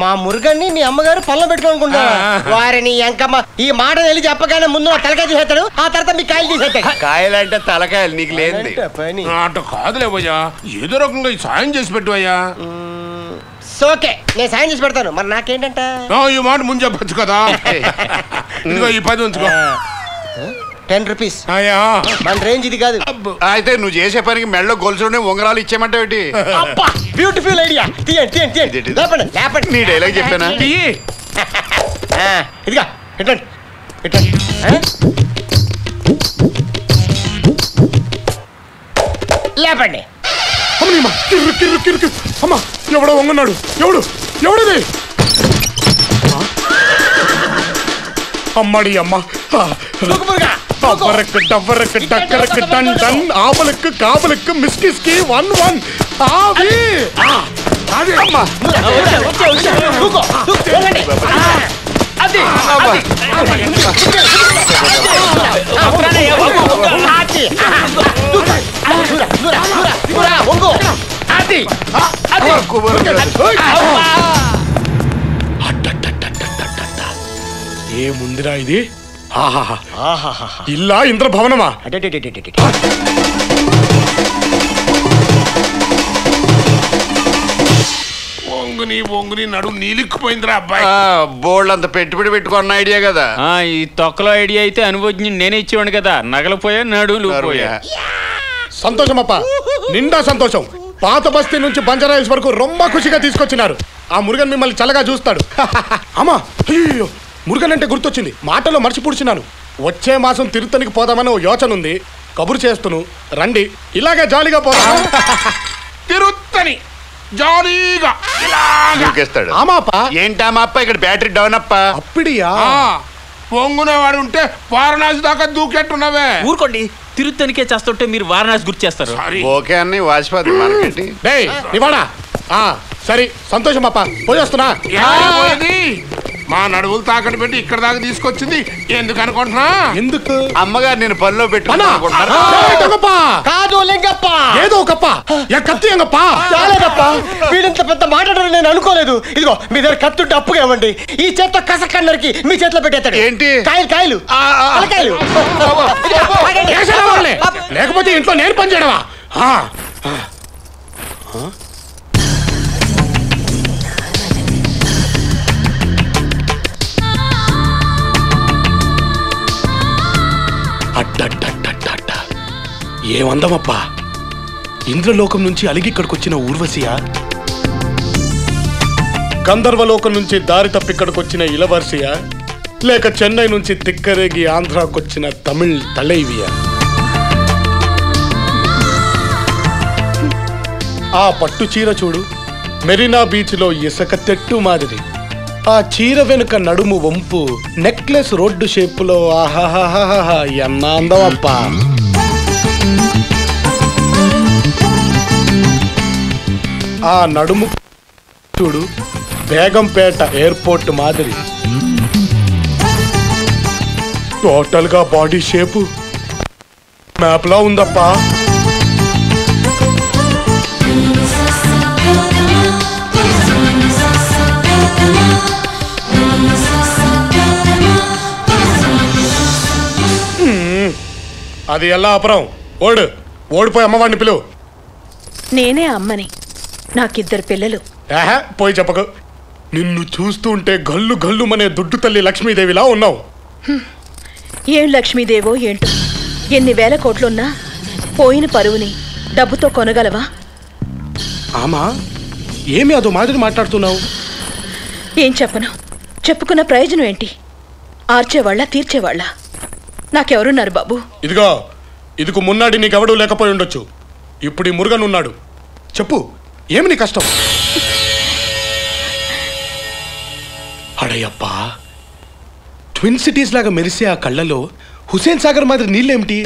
మా మురుగన్ని మీ అమ్మగారు పళ్ళ పెట్టుకోనుకుంటా వారిని ఎంకమ్మ ఈ మాట వెళ్ళి చెప్పగానే ముందు తలకాయ తీసేస్తాడు, ఆ తర్వాత మీ కాయలు తీసేస్తాడు. కాయలు అంటే తలకాయలు నీకు లేదు అటు కాదులే భయ్యా, ఏదో రకంగా సాయం చేసి పెట్టు అయ్యా. ఓకే నేను సాయం చేసి పెడతాను. మరి నాకేంటంటే ఈ మాట ముందు చెప్పచ్చు కదా. ఇదిగో ఈ 10 ఉంచుకో. 10 రూపీస్ మన రేంజ్ ఇది కాదు. అయితే నువ్వు చేసే పనికి మెడలో గొలుసునే ఉంగరాలు ఇచ్చేయమంటావేటి? Beautiful idea. లేపండి లేపండి. నీ డైలాగ్ చెప్పానా? ఇదిగా ఇట్టండి ఇట్టండి. లేపండి. అమ్మా ఎవడో వంగున్నాడు. ఎవడిది? అమ్మడి అమ్మ. డబ్బరక్ డక్కరక్ టన్ టన్ ఆపలక్ కాపలక్ మిస్కిస్కి 1-1 ఆవి. అది అమ్మ. ఏముందిరా ఇది? ఇల్లా ఇంద్రభవనమా? వంగుని నడు నీలిక్కుపోయిందిరా అబ్బాయి. బోల్డ్ అంత పెట్టుబడి పెట్టుకున్న ఐడియా కదా. ఈ తొక్కలో ఐడియా అయితే అనుభవం నేనే ఇచ్చేవాడు కదా. నగలపోయా నడులు పోయా. సంతోషం అప్ప, నిండా సంతోషం. పాత బస్తీ నుంచి బంజారాయిల్స్ వరకు రొమ్మ ఖుషిగా తీసుకొచ్చినారు. ఆ మురుగన్ మిమ్మల్ని చల్లగా చూస్తాడు. అమ్మా అయ్యో, మురుగన్ అంటే గుర్తొచ్చింది, మాటలో మర్చి పుడిచినాను. వచ్చే మాసం తిరుత్తనికి పోదామని ఓ యోచన ఉంది. కబురు చేస్తును రండి, ఇలాగే జాలీగా పోదాం. తిరుత్తని జాలీగా దూకేస్తాడు. ఏంటమ్మా ఇక్కడ బ్యాటరీ డౌన్ అప్ప. అప్పుడియా పొంగునేవాడు ఉంటే వారణాసి దాకా దూకెట్టున్నావే. ఊరుకోండి, తిరుత్తనికే చేస్తుంటే మీరు వారణాసి గుర్తు చేస్తారు. ఓకే అన్ని వాసిపోతుంది మనకి. సరే సంతోషం అప్ప, పోయి వస్తున్నా. మా నడువులు తాకట్టు పెట్టి ఇక్కడ దాకా తీసుకొచ్చింది ఎందుకు అనుకుంటున్నా? ఎందుకు? అమ్మగారు నేను పనిలో పెట్టుకున్నా. ఏదో కప్ప కత్తి వీడంత పెద్ద మాట్లాడారు నేను అనుకోలేదు. ఇదిగో మీ దగ్గర కత్తుంటే అప్పుగా ఇవ్వండి. ఈ చేత్తో కసకన్నరికి మీ చేతిలో పెట్టేస్తాడు. ఏంటి? కాయలు లేకపోతే ఇంట్లో నేను పని చేయడమా? ఏమందమప్పా, ఇంద్రలోకం నుంచి అలిగి ఇక్కడికొచ్చిన ఊర్వశియా? గంధర్వలోకం నుంచి దారి తప్పిక్కడికొచ్చిన ఇలవర్షియా? లేక చెన్నై నుంచి తిక్కరేగి ఆంధ్రాకొచ్చిన తమిళ్ తలైవియా? ఆ పట్టు చీర చూడు, మెరీనా బీచ్ లో ఇసుక తెట్టు మాదిరి. ఆ చీర వెనుక నడుము వంపు, నెక్లెస్ రోడ్డు షేపులో. ఆహాహాహా ఎన్న అందమప్పా. ఆ నడుము చూడు, బేగంపేట ఎయిర్పోర్ట్ మాదిరి. టోటల్ గా బాడీ షేపు మ్యాప్ లా ఉందప్పా. అది ఎలా అపరం? ఓడిపోయి అమ్మవాడిని పిలువు. నేనే అమ్మని, నాకిద్దరు పిల్లలు. పోయి చెప్పకు. నిన్ను చూస్తూ ఉంటే గల్లు గల్లు మనే దుడ్డు తల్లి లక్ష్మీదేవిలా ఉన్నావు. ఏం లక్ష్మీదేవో ఏంటో, ఎన్ని వేల కోట్లున్నా పోయిన పరువుని డబ్బుతో కొనగలవా? ఆమా, ఏమి అదో మాదిరి మాట్లాడుతున్నావు? ఏం చెప్పను, చెప్పుకున్న ప్రయోజనం ఏంటి? ఆర్చేవాళ్ళ తీర్చేవాళ్ళ? నాకెవరున్నారు బాబు? ఇదిగో, ఇదికు మున్నాడి నీకెవడూ లేకపోయి ఉండొచ్చు. ఇప్పుడు ఈ మురుగన్ ఉన్నాడు. చెప్పు, ఏమి నీ కష్టం? అడయ్యప్పా, ట్విన్ సిటీస్ లాగా మెరిసే ఆ కళ్ళలో హుసేన్ సాగర్ మాదిరి నీళ్ళేమిటి?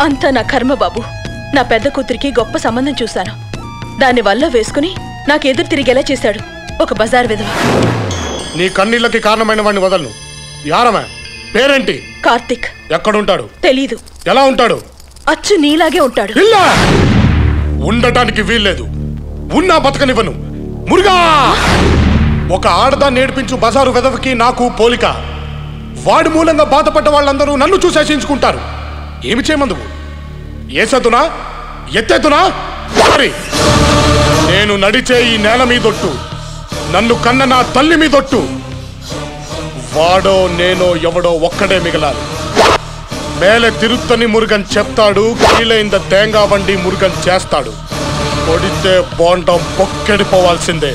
అంతా నా కర్మ బాబు. నా పెద్ద కూతురికి గొప్ప సంబంధం చూశాను. దాన్ని వల్ల వేసుకుని నాకు ఎదురు తిరిగేలా చేశాడు ఒక బజార్ విధవ. నీ కన్నీళ్ళకి కారణమైన వాడిని వదలను. యారమా, పేరేంటి? కార్తిక్. ఎక్కడుంటాడు? తెలీదు. ఎలా ఉంటాడు? అచ్చు నీలాగే ఉంటాడు. ఇలా ఉండటానికి వీల్లేదు. ఉన్నా బతకనివ్వను. మురుగా, ఒక ఆడదాన్ని నేర్పించు బజారు వెదవకి నాకు పోలిక. వాడి మూలంగా బాధపడ్డ వాళ్ళందరూ నన్ను చూసి ఆశించుకుంటారు. ఏమి చేయమందుకు? ఏసెత్తునా ఎత్తెత్తునా? నేను నడిచే ఈ నేల మీదొట్టు, నన్ను కన్న నా తల్లి మీదొట్టు. వాడో నేనో ఎవడో ఒక్కడే మిగలాలి. మేలే తిరుత్తని మురుగన్ చెప్తాడు, కీలైంద తేంగా వండి మురుగన్ చేస్తాడు. కొడితే బోండం పొక్కెడిపోవాల్సిందే.